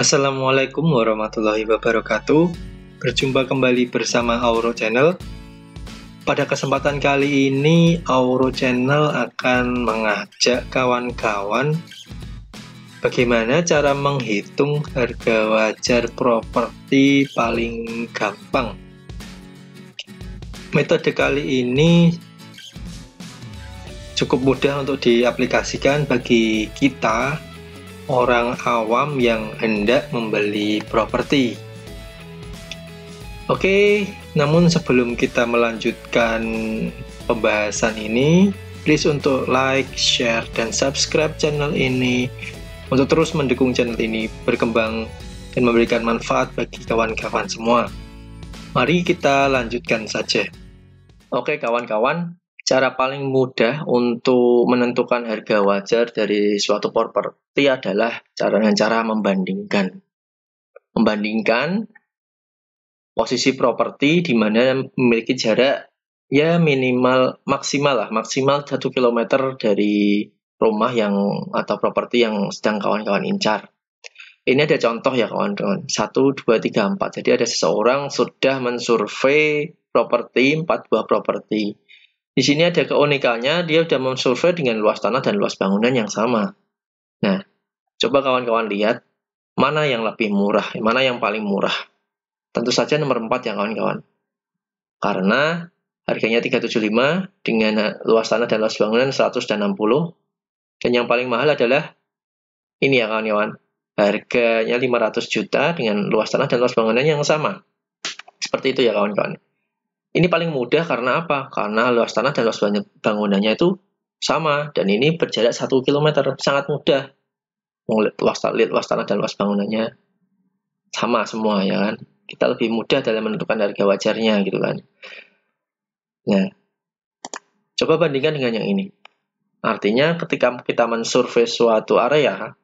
Assalamualaikum warahmatullahi wabarakatuh. Berjumpa kembali bersama Auro Channel. Pada kesempatan kali ini, Auro Channel akan mengajak kawan-kawan bagaimana cara menghitung harga wajar properti paling gampang. Metode kali ini cukup mudah untuk diaplikasikan bagi kita orang awam yang hendak membeli properti. Oke, namun sebelum kita melanjutkan pembahasan ini, please untuk like, share, dan subscribe channel ini untuk terus mendukung channel ini berkembang dan memberikan manfaat bagi kawan-kawan semua. Mari kita lanjutkan saja. Oke kawan-kawan, cara paling mudah untuk menentukan harga wajar dari suatu properti adalah dengan cara membandingkan. Membandingkan posisi properti di mana memiliki jarak ya maksimal 1 km dari rumah atau properti yang sedang kawan-kawan incar. Ini ada contoh ya kawan-kawan, 1, 2, 3, 4. Jadi ada seseorang sudah mensurvei properti, 4 buah properti. Di sini ada keunikannya, dia sudah mensurvei dengan luas tanah dan luas bangunan yang sama. Nah, coba kawan-kawan lihat, mana yang lebih murah, mana yang paling murah. Tentu saja nomor 4 ya kawan-kawan. Karena harganya 375 dengan luas tanah dan luas bangunan 160. Dan yang paling mahal adalah ini ya kawan-kawan. Harganya 500 juta dengan luas tanah dan luas bangunan yang sama. Seperti itu ya kawan-kawan. Ini paling mudah karena apa? Karena luas tanah dan luas bangunannya itu sama. Dan ini berjarak 1 km. Sangat mudah. Luas tanah dan luas bangunannya sama semua ya kan. Kita lebih mudah dalam menentukan harga wajarnya gitu kan. Nah, coba bandingkan dengan yang ini. Artinya ketika kita mensurvei suatu area,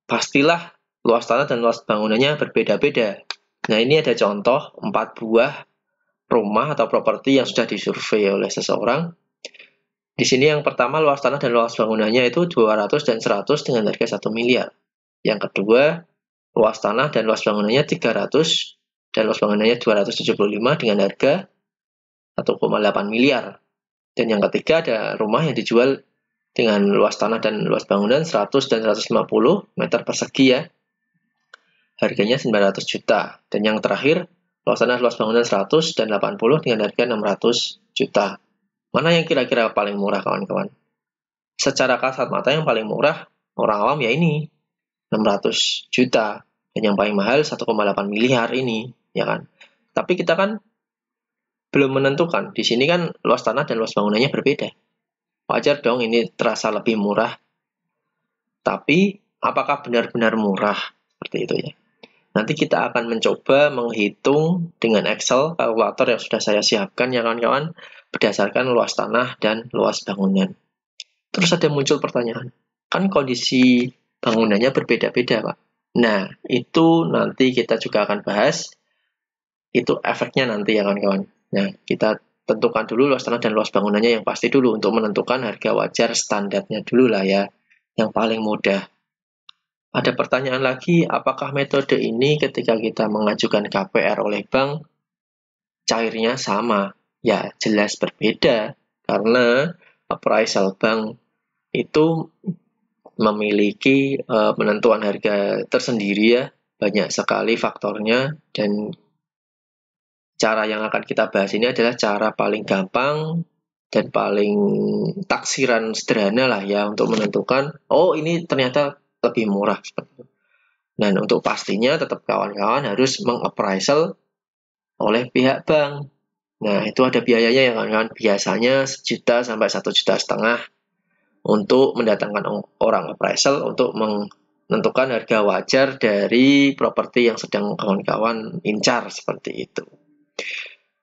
pastilah luas tanah dan luas bangunannya berbeda-beda. Nah, ini ada contoh 4 buah rumah atau properti yang sudah disurvei oleh seseorang. Di sini yang pertama luas tanah dan luas bangunannya itu 200 dan 100 dengan harga 1 miliar. Yang kedua, luas tanah dan luas bangunannya 300 dan luas bangunannya 275 dengan harga 1,8 miliar. Dan yang ketiga ada rumah yang dijual dengan luas tanah dan luas bangunan 100 dan 150 meter persegi ya. Harganya 900 juta. Dan yang terakhir, luas tanah luas bangunan 100 dan 80 dengan harga 600 juta. Mana yang kira-kira paling murah kawan-kawan? Secara kasat mata yang paling murah orang awam ya ini 600 juta. Dan yang paling mahal 1,8 miliar ini, ya kan? Tapi kita kan belum menentukan. Di sini kan luas tanah dan luas bangunannya berbeda. Wajar dong ini terasa lebih murah. Tapi apakah benar-benar murah? Seperti itu ya. Nanti kita akan mencoba menghitung dengan Excel, kalkulator yang sudah saya siapkan ya kawan-kawan, berdasarkan luas tanah dan luas bangunan. Terus ada muncul pertanyaan, kan kondisi bangunannya berbeda-beda Pak. Nah, itu nanti kita juga akan bahas, itu efeknya nanti ya kawan-kawan. Nah, kita tentukan dulu luas tanah dan luas bangunannya yang pasti dulu untuk menentukan harga wajar standarnya dulu lah ya, yang paling mudah. Ada pertanyaan lagi, apakah metode ini ketika kita mengajukan KPR oleh bank, cairnya sama? Ya, jelas berbeda, karena appraisal bank itu memiliki penentuan harga tersendiri ya, banyak sekali faktornya, dan cara yang akan kita bahas ini adalah cara paling gampang dan paling taksiran sederhana lah ya untuk menentukan, oh ini ternyata lebih murah. Dan untuk pastinya tetap kawan-kawan harus mengappraisal oleh pihak bank. Nah itu ada biayanya ya kawan-kawan, biasanya 1 juta sampai 1,5 juta untuk mendatangkan orang appraisal untuk menentukan harga wajar dari properti yang sedang kawan-kawan incar seperti itu.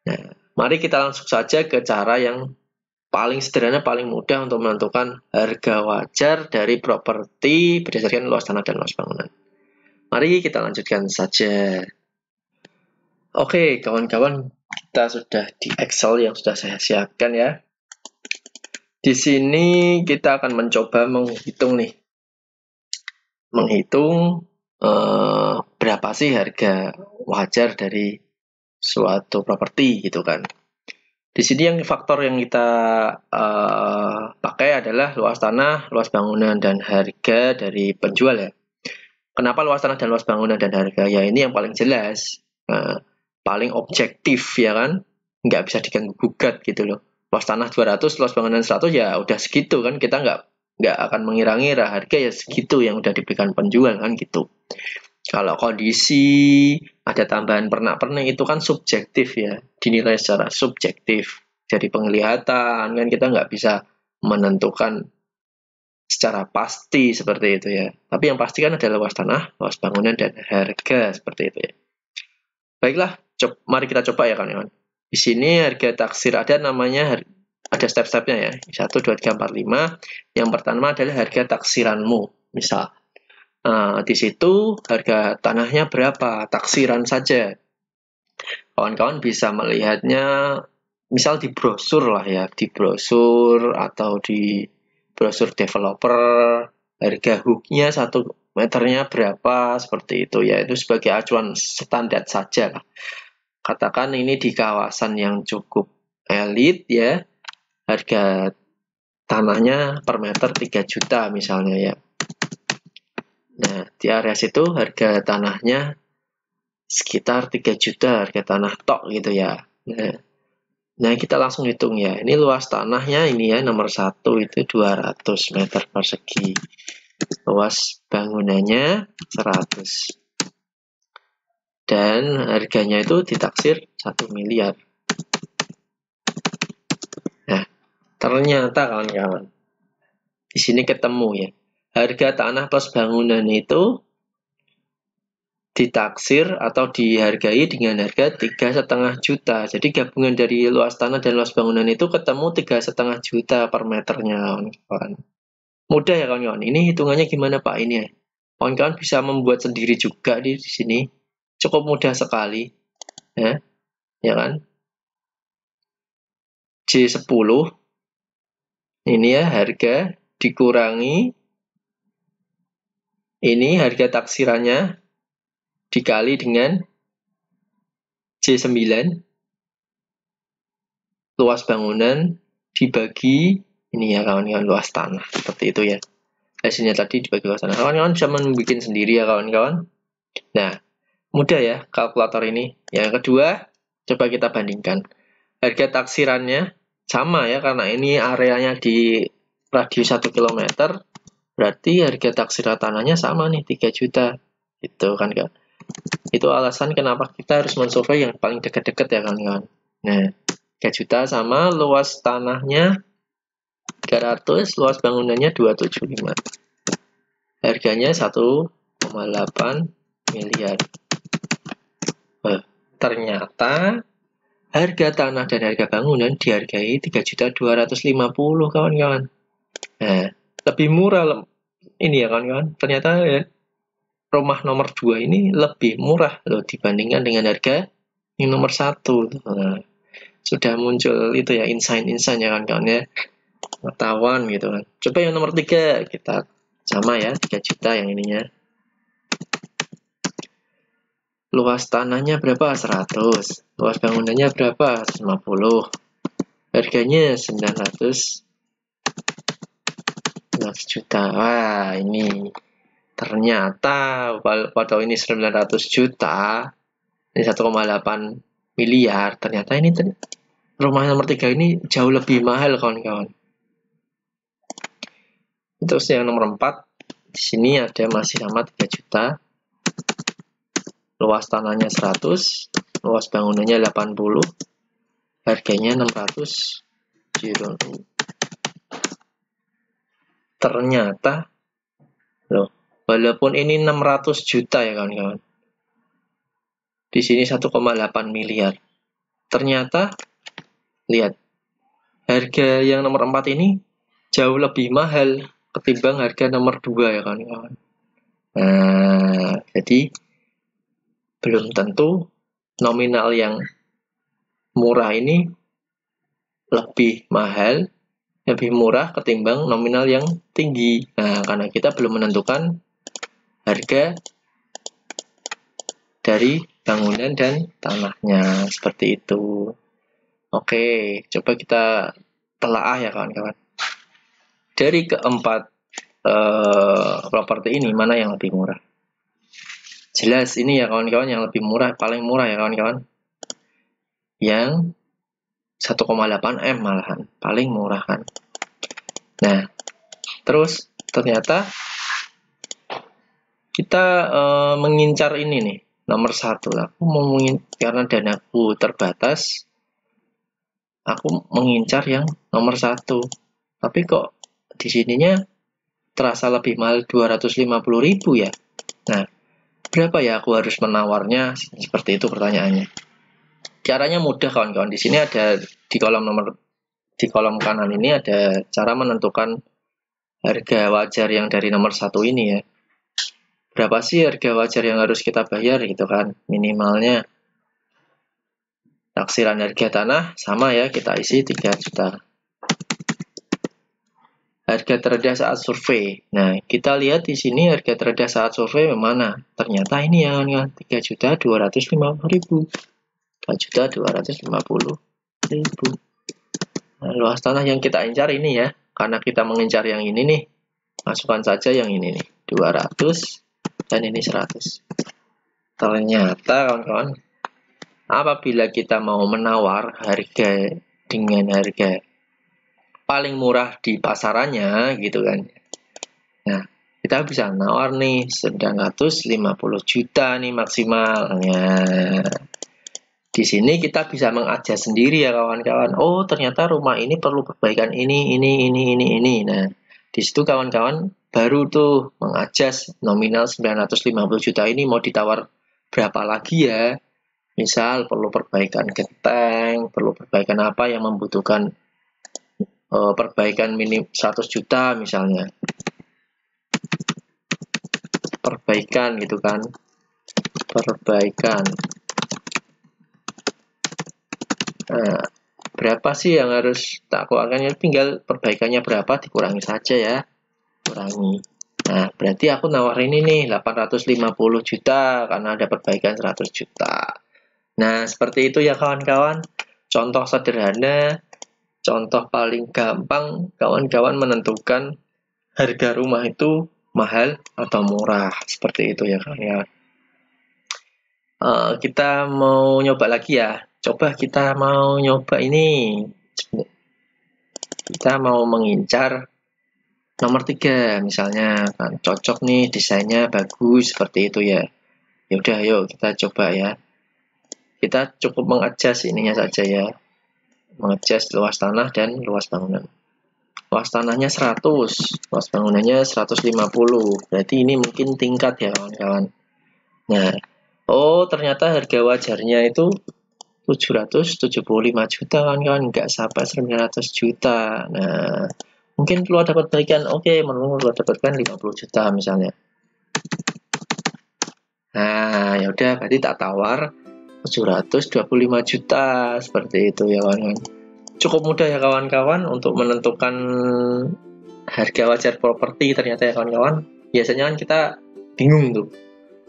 Nah, mari kita langsung saja ke cara yang paling sederhana, paling mudah untuk menentukan harga wajar dari properti berdasarkan luas tanah dan luas bangunan. Mari kita lanjutkan saja. Oke, kawan-kawan, kita sudah di Excel yang sudah saya siapkan ya. Di sini kita akan mencoba menghitung berapa sih harga wajar dari suatu properti gitu kan. Di sini yang faktor yang kita pakai adalah luas tanah, luas bangunan, dan harga dari penjual ya. Kenapa luas tanah dan luas bangunan dan harga? Ya ini yang paling jelas, paling objektif ya kan, nggak bisa diganggu gugat gitu loh. Luas tanah 200, luas bangunan 100 ya udah segitu kan, kita nggak akan mengira-ngira, harga ya segitu yang udah diberikan penjual kan gitu. Kalau kondisi ada tambahan pernak-pernik itu kan subjektif ya, dinilai secara subjektif. Jadi penglihatan kan kita nggak bisa menentukan secara pasti seperti itu ya. Tapi yang pasti kan ada luas tanah, luas bangunan, dan harga seperti itu ya. Baiklah, mari kita coba ya kawan-kawan. Di sini harga taksir ada namanya, ada step-stepnya ya. 1, 2, 3, 4, 5. Yang pertama adalah harga taksiranmu. Misal, di situ harga tanahnya berapa, taksiran saja. Kawan-kawan bisa melihatnya misal di brosur lah ya, di brosur atau di brosur developer, harga hooknya 1 meternya berapa, seperti itu ya. Itu sebagai acuan standar saja lah. Katakan ini di kawasan yang cukup elit ya, harga tanahnya per meter 3 juta misalnya ya. Nah, di area situ harga tanahnya sekitar 3 juta, harga tanah tok gitu ya. Nah, kita langsung hitung ya. Ini luas tanahnya ini ya, nomor 1 itu 200 meter persegi. Luas bangunannya 100. Dan harganya itu ditaksir 1 miliar. Nah, ternyata kawan-kawan, di sini ketemu ya. Harga tanah plus bangunan itu ditaksir atau dihargai dengan harga 3,5 juta. Jadi gabungan dari luas tanah dan luas bangunan itu ketemu 3,5 juta per meternya, kawan-kawan. Mudah ya kawan-kawan. Ini hitungannya gimana Pak ini ya? Kawan-kawan bisa membuat sendiri juga di sini. Cukup mudah sekali. Ya kan? J10 ini ya harga dikurangi ini harga taksirannya dikali dengan J9 luas bangunan dibagi ini ya kawan-kawan luas tanah, seperti itu ya. Hasilnya tadi dibagi luas tanah. Kawan-kawan bisa membuat sendiri ya kawan-kawan. Nah, mudah ya kalkulator ini. Yang kedua, coba kita bandingkan. Harga taksirannya sama ya, karena ini areanya di radius 1 km, berarti harga taksir tanahnya sama nih, 3 juta. Itu kan Kak. Itu alasan kenapa kita harus mensurvei yang paling dekat-dekat ya kawan-kawan. Nah, 3 juta sama luas tanahnya 300, luas bangunannya 275. Harganya 1,8 miliar. Ternyata harga tanah dan harga bangunan dihargai 3.250 kawan-kawan. Nah, lebih murah ini ya kawan-kawan. Ternyata ya, rumah nomor 2 ini lebih murah loh dibandingkan dengan harga yang nomor 1. Nah, sudah muncul itu ya insight-insight ya kawan-kawan ya. Pengetahuan gitu kan. Coba yang nomor 3 kita sama ya, 3 juta yang ininya. Luas tanahnya berapa? 100. Luas bangunannya berapa? 150. Harganya 900 juta. Wah, ini ternyata pada ini 900 juta, ini 1,8 miliar. Ternyata ini rumah nomor 3 ini jauh lebih mahal kawan-kawan. Terus yang nomor 4, di sini ada masih sama 3 juta. Luas tanahnya 100, luas bangunannya 80, harganya 600 euro. Ternyata loh, walaupun ini 600 juta ya kawan-kawan, di sini 1,8 miliar. Ternyata lihat, harga yang nomor 4 ini jauh lebih mahal ketimbang harga nomor 2 ya kawan-kawan. Nah, jadi belum tentu nominal yang murah ini lebih mahal, lebih murah ketimbang nominal yang tinggi. Nah, karena kita belum menentukan harga dari bangunan dan tanahnya, seperti itu. Oke, coba kita telaah ya kawan-kawan. Dari keempat properti ini, mana yang lebih murah? Jelas ini ya kawan-kawan, yang lebih murah, paling murah ya kawan-kawan. Yang 1,8 M malahan, paling murah kan. Nah, terus ternyata kita mengincar ini nih, nomor 1. Aku mau karena danaku terbatas, aku mengincar yang nomor 1. Tapi kok di sininya terasa lebih mahal 250.000 ya. Nah, berapa ya aku harus menawarnya? Seperti itu pertanyaannya. Caranya mudah kawan-kawan. Di sini ada di kolom kanan ini ada cara menentukan harga wajar yang dari nomor 1 ini ya. Berapa sih harga wajar yang harus kita bayar gitu kan? Minimalnya taksiran harga tanah sama ya, kita isi 3 juta. Harga terendah saat survei. Nah, kita lihat di sini harga terendah saat survei mana? Ternyata ini yang 3.250.000. 3.250.000. Nah, luas tanah yang kita incar ini ya. Karena kita mengincar yang ini nih, masukkan saja yang ini nih, 200 dan ini 100. Ternyata kawan-kawan, apabila kita mau menawar harga dengan harga paling murah di pasarannya gitu kan. Nah, kita bisa nawar nih 950 juta nih maksimalnya. Di sini kita bisa mengadjust sendiri ya kawan-kawan. Oh, ternyata rumah ini perlu perbaikan ini. Nah, di situ kawan-kawan baru tuh mengadjust nominal 950 juta ini mau ditawar berapa lagi ya. Misal perlu perbaikan genteng, perlu perbaikan apa yang membutuhkan perbaikan minim 100 juta misalnya. Perbaikan gitu kan. Perbaikan. Nah, berapa sih yang harus tak keluarkan? Tinggal perbaikannya berapa dikurangi saja ya. Kurangi. Nah, berarti aku nawarin ini nih 850 juta karena ada perbaikan 100 juta. Nah, seperti itu ya kawan-kawan. Contoh sederhana, contoh paling gampang kawan-kawan menentukan harga rumah itu mahal atau murah. Seperti itu ya kawan-kawan. Kita mau nyoba lagi ya. Coba kita mau nyoba ini. Kita mau mengincar nomor 3 misalnya kan, cocok nih, desainnya bagus seperti itu ya. Ya udah, yuk kita coba ya. Kita cukup mengadjust ininya saja ya. Mengadjust luas tanah dan luas bangunan. Luas tanahnya 100, luas bangunannya 150. Berarti ini mungkin tingkat ya kawan-kawan. Nah, oh ternyata harga wajarnya itu 775 juta kawan-kawan, nggak sampai 900 juta. Nah, mungkin perlu dapat balikan, oke, perlu dapatkan 50 juta misalnya. Nah, ya udah, berarti tak tawar 725 juta seperti itu ya kawan-kawan. Cukup mudah ya kawan-kawan untuk menentukan harga wajar properti ternyata ya kawan-kawan. Biasanya kan kita bingung tuh,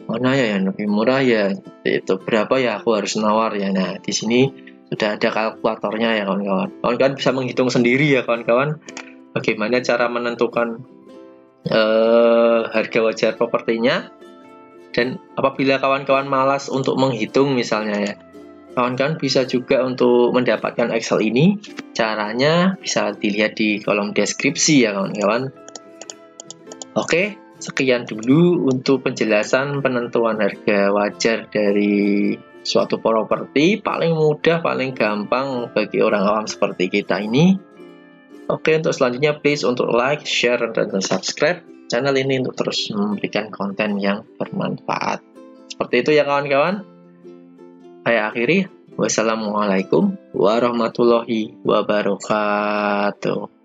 mana ya yang lebih murah ya, itu berapa ya aku harus nawar ya. Nah, di sini sudah ada kalkulatornya ya kawan-kawan. Kawan-kawan bisa menghitung sendiri ya kawan-kawan bagaimana cara menentukan harga wajar propertinya. Dan apabila kawan-kawan malas untuk menghitung misalnya ya, kawan-kawan bisa juga untuk mendapatkan Excel ini. Caranya bisa dilihat di kolom deskripsi ya kawan-kawan. Oke, sekian dulu untuk penjelasan penentuan harga wajar dari suatu properti. Paling mudah, paling gampang bagi orang awam seperti kita ini. Oke, untuk selanjutnya please untuk like, share, dan subscribe channel ini untuk terus memberikan konten yang bermanfaat. Seperti itu ya kawan-kawan. Saya akhiri. Wassalamualaikum warahmatullahi wabarakatuh.